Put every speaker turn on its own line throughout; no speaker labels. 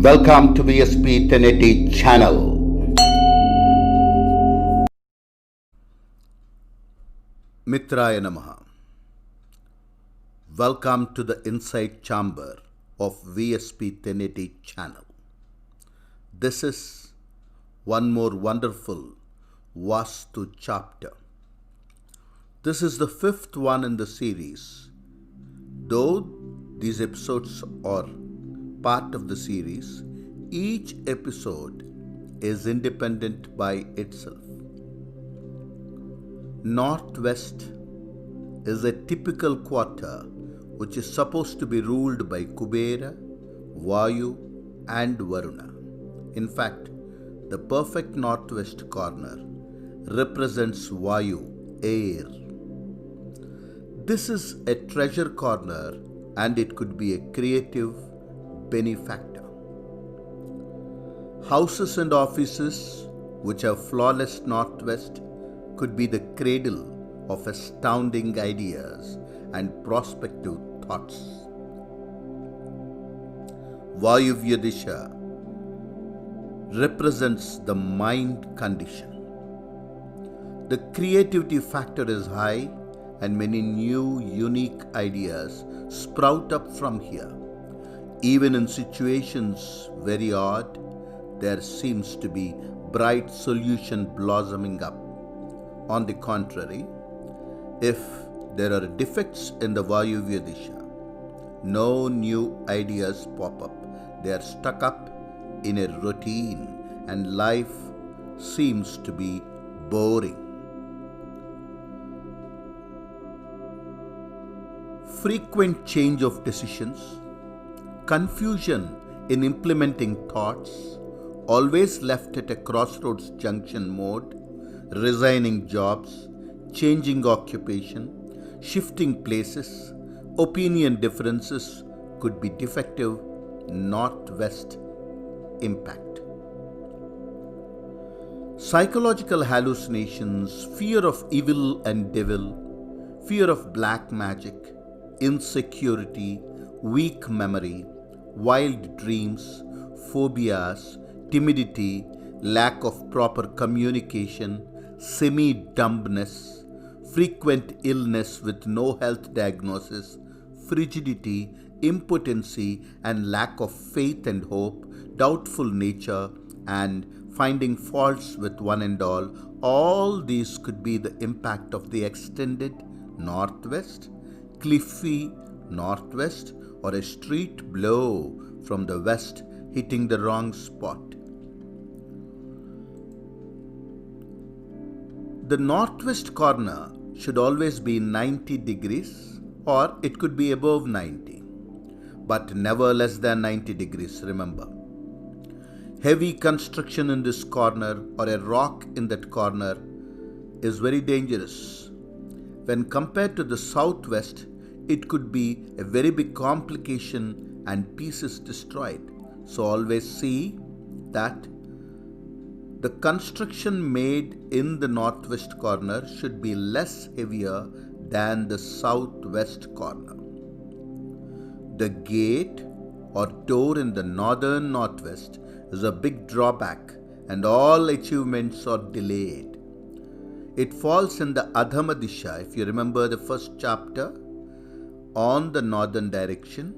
Welcome to VSPTenneti channel. Mitraya Namaha. Welcome to the inside chamber of VSPTenneti channel. This is one more wonderful Vaastu chapter. This is the fifth one in the series. Though these episodes are part of the series, each episode is independent by itself. Northwest is a typical quarter which is supposed to be ruled by Kubera, Vayu and Varuna. In fact, the perfect northwest corner represents Vayu, air. This is a treasure corner and it could be a creative benefactor. Houses and offices which have flawless northwest could be the cradle of astounding ideas and prospective thoughts. VAAYUVYA DISHA represents the mind condition. The creativity factor is high and many new, unique ideas sprout up from here. Even in situations very odd, there seems to be bright solution blossoming up. On the contrary, if there are defects in the VAAYUVYA DISHA, no new ideas pop up. They are stuck up in a routine and life seems to be boring. Frequent change of decisions, confusion in implementing thoughts, always left at a crossroads junction mode, resigning jobs, changing occupation, shifting places, opinion differences could be defective northwest impact. Psychological hallucinations, fear of evil and devil, fear of black magic, insecurity, weak memory, wild dreams, phobias, timidity, lack of proper communication, semi-dumbness, frequent illness with no health diagnosis, frigidity, impotency and lack of faith and hope, doubtful nature and finding faults with one and all these could be the impact of the extended northwest, cliffy northwest, or a street blow from the west hitting the wrong spot. The northwest corner should always be 90 degrees or it could be above 90, but never less than 90 degrees, remember. Heavy construction in this corner or a rock in that corner is very dangerous. When compared to the southwest, it could be a very big complication and pieces destroyed. So always see that the construction made in the northwest corner should be less heavier than the southwest corner. The gate or door in the northern northwest is a big drawback and all achievements are delayed. It falls in the Adhama Disha, if you remember the first chapter, on the northern direction.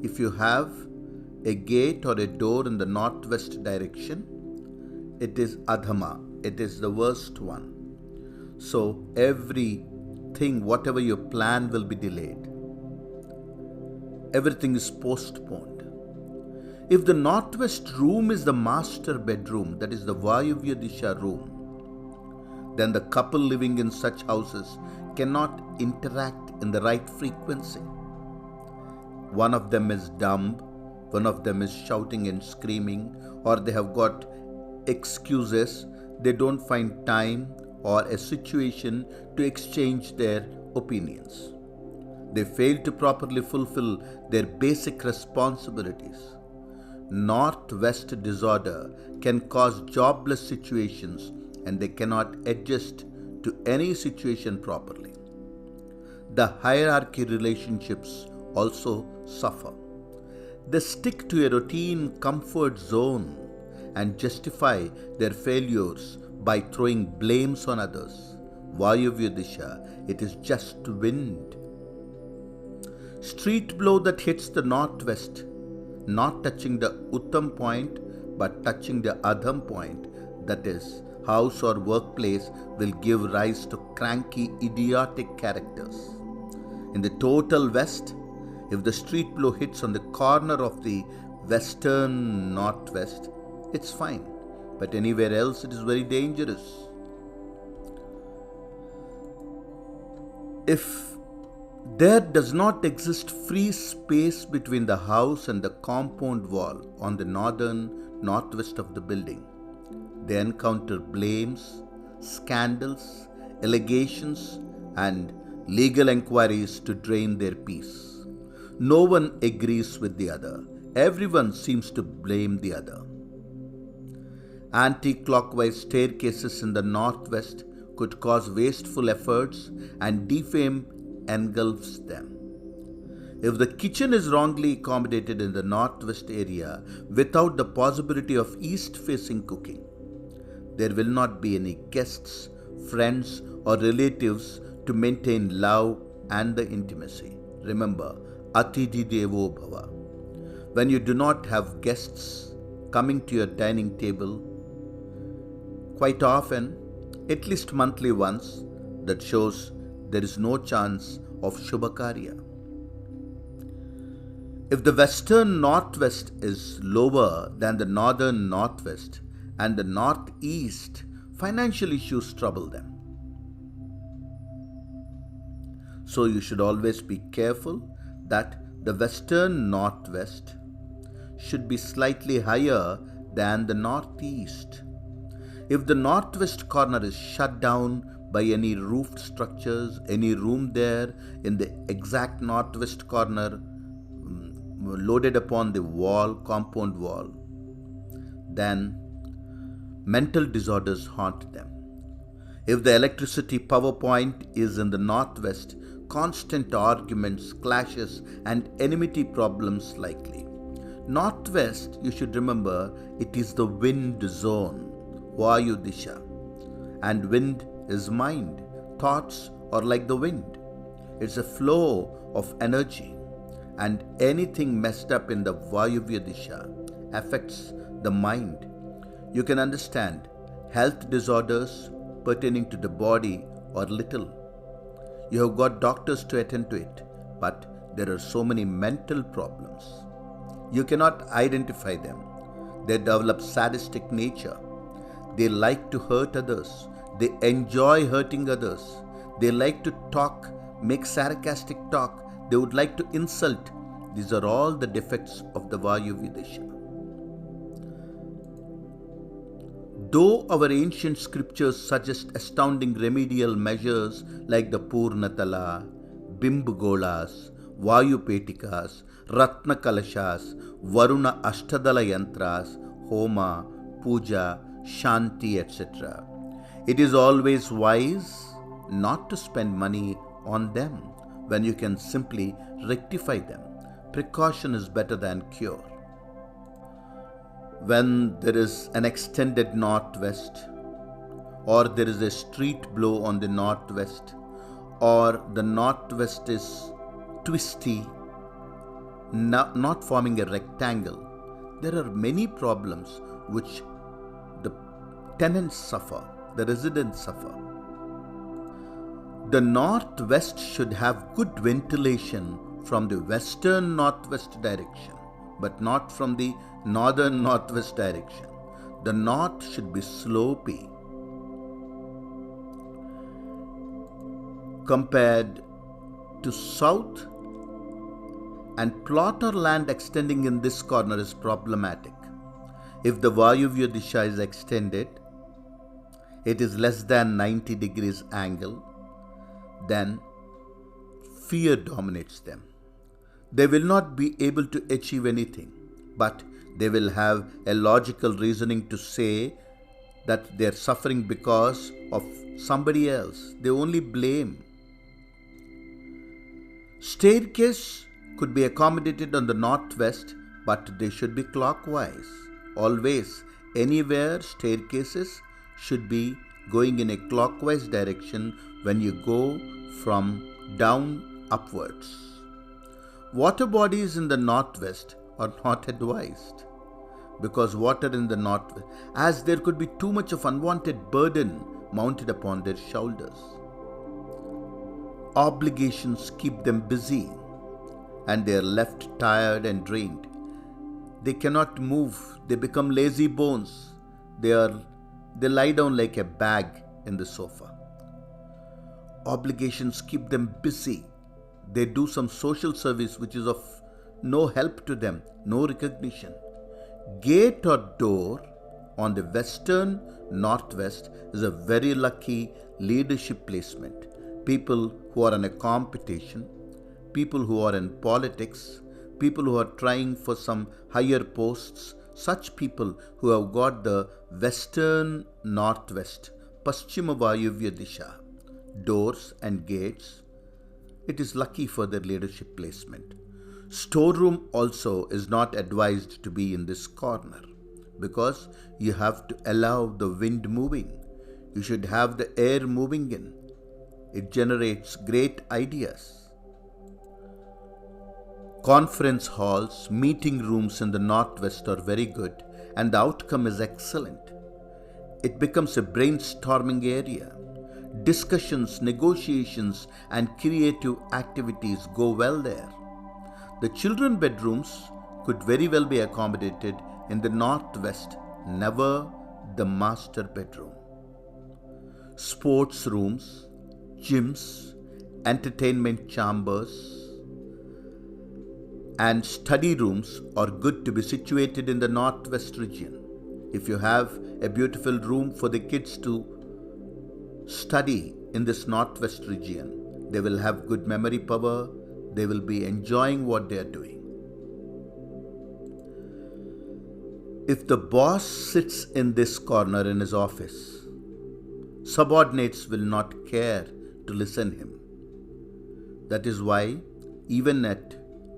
If you have a gate or a door in the northwest direction, it is Adhama, it is the worst one. So everything, whatever you plan will be delayed. Everything is postponed. If the northwest room is the master bedroom, that is the VAAYUVYA DISHA room, then the couple living in such houses cannot interact in the right frequency. One of them is dumb, one of them is shouting and screaming, or they have got excuses, they don't find time or a situation to exchange their opinions. They fail to properly fulfill their basic responsibilities. Northwest disorder can cause jobless situations and they cannot adjust to any situation properly. The hierarchy relationships also suffer. They stick to a routine comfort zone and justify their failures by throwing blames on others. Vayuvya Disha, it is just wind. Street blow that hits the northwest, not touching the Uttam point but touching the Adham point, that is, house or workplace, will give rise to cranky, idiotic characters. In the total west, if the street blow hits on the corner of the western northwest, it's fine, but anywhere else it is very dangerous. If there does not exist free space between the house and the compound wall on the northwest of the building, they encounter blames, scandals, allegations, and legal inquiries to drain their peace. No one agrees with the other. Everyone seems to blame the other. Anti-clockwise staircases in the northwest could cause wasteful efforts and defame engulfs them. If the kitchen is wrongly accommodated in the northwest area without the possibility of east-facing cooking, there will not be any guests, friends, or relatives to maintain love and the intimacy. Remember, Atithi Devo Bhava. When you do not have guests coming to your dining table, quite often, at least monthly once, that shows there is no chance of Shubhakarya. If the western northwest is lower than the northern northwest and the northeast, financial issues trouble them. So you should always be careful that the western northwest should be slightly higher than the northeast. If the northwest corner is shut down by any roofed structures, any room there in the exact northwest corner loaded upon the wall, compound wall, then mental disorders haunt them. If the electricity power point is in the northwest, constant arguments, clashes, and enmity problems likely. Northwest, you should remember, it is the wind zone, Vayu Disha. And wind is mind. Thoughts are like the wind. It's a flow of energy. And anything messed up in the Vayuvya Disha affects the mind. You can understand health disorders pertaining to the body are little. You have got doctors to attend to it, but there are so many mental problems. You cannot identify them. They develop sadistic nature. They like to hurt others. They enjoy hurting others. They like to talk, make sarcastic talk. They would like to insult. These are all the defects of the Vayuvya Disha. Though our ancient scriptures suggest astounding remedial measures like the Purnatala, Bimbgolas, Vayupetikas, Ratna Kalashas, Varuna Ashtadala Yantras, Homa, Puja, Shanti, etc., it is always wise not to spend money on them when you can simply rectify them. Precaution is better than cure. When there is an extended northwest, or there is a street blow on the northwest, or the northwest is twisty, not forming a rectangle, there are many problems which the tenants suffer, the residents suffer. The northwest should have good ventilation from the western northwest direction, but not from the northern northwest direction. The north should be slopey compared to south, and plot or land extending in this corner is problematic. If the Vayuvya Disha is extended, it is less than 90 degrees angle, then fear dominates them. They will not be able to achieve anything, but they will have a logical reasoning to say that they are suffering because of somebody else. They only blame. Staircase could be accommodated on the northwest, but they should be clockwise. Always, anywhere staircases should be going in a clockwise direction when you go from down upwards. Water bodies in the northwest are not advised, because water in the northwest, as there could be too much of unwanted burden mounted upon their shoulders. Obligations keep them busy, and they are left tired and drained. They cannot move, they become lazy bones. They lie down like a bag in the sofa. Obligations keep them busy. They do some social service which is of no help to them, no recognition. Gate or door on the western northwest is a very lucky leadership placement. People who are in a competition, people who are in politics, people who are trying for some higher posts, such people who have got the western northwest, Paschima Vaayuvya Disha, doors and gates, it is lucky for their leadership placement. Storeroom also is not advised to be in this corner, because you have to allow the wind moving. You should have the air moving in. It generates great ideas. Conference halls, meeting rooms in the northwest are very good, and the outcome is excellent. It becomes a brainstorming area. Discussions, negotiations, and creative activities go well there. The children bedrooms could very well be accommodated in the northwest, never the master bedroom. Sports rooms, gyms, entertainment chambers, and study rooms are good to be situated in the northwest region. If you have a beautiful room for the kids to study in this northwest region, they will have good memory power, they will be enjoying what they are doing. If the boss sits in this corner in his office, subordinates will not care to listen him. That is why even at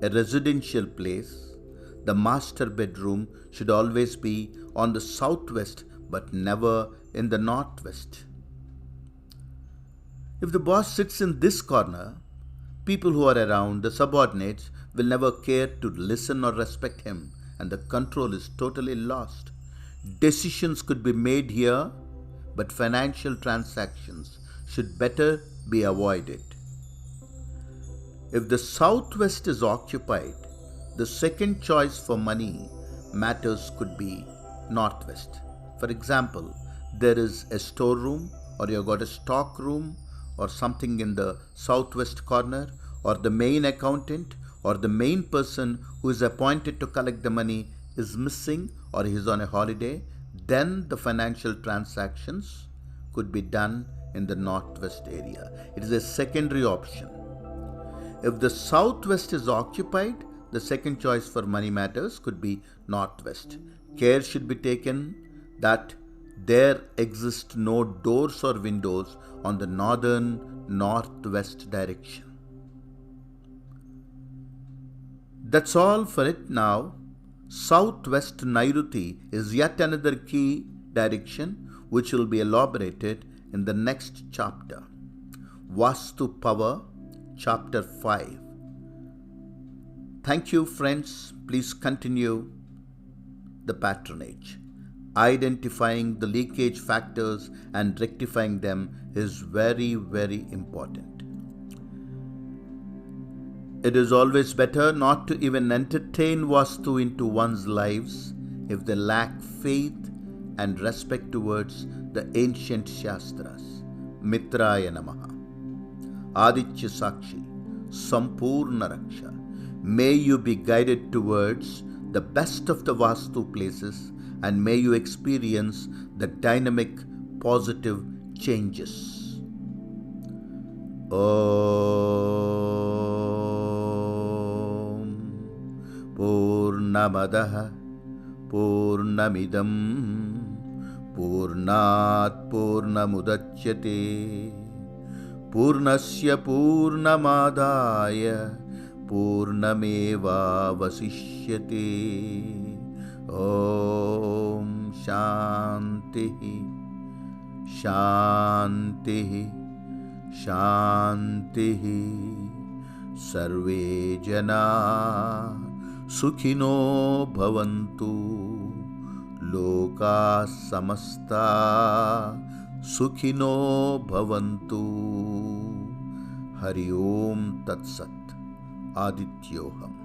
a residential place, the master bedroom should always be on the southwest but never in the northwest. If the boss sits in this corner, people who are around, the subordinates, will never care to listen or respect him, and the control is totally lost. Decisions could be made here, but financial transactions should better be avoided. If the southwest is occupied, the second choice for money matters could be northwest. For example, there is a storeroom, or you have got a stock room, or something in the southwest corner, or the main accountant or the main person who is appointed to collect the money is missing or he is on a holiday, then the financial transactions could be done in the northwest area. It is a secondary option. If the southwest is occupied, the second choice for money matters could be northwest. Care should be taken that there exist no doors or windows on the northern northwest direction. That's all for it now. Southwest Nairuti is yet another key direction which will be elaborated in the next chapter. VAASTU Power Chapter 5. Thank you, friends. Please continue the patronage. Identifying the leakage factors and rectifying them is very, very important. It is always better not to even entertain Vastu into one's lives if they lack faith and respect towards the ancient Shastras. Mitraya Namaha. Aditya Sakshi. Sampurna Raksha. May you be guided towards the best of the Vastu places, and may you experience the dynamic, positive changes. Om Purnamadaha Purnamidam Purnat Purnamudachyate Purnasya Purnamadaya पूर्णमेवावशिष्यते। ॐ शान्तिः शान्तिः शान्तिः। सर्वे जना सुखिनो भवन्तु। लोकाः समस्ता सुखिनो भवन्तु। हरि ओम तत्सत्। आदित्योऽहम्।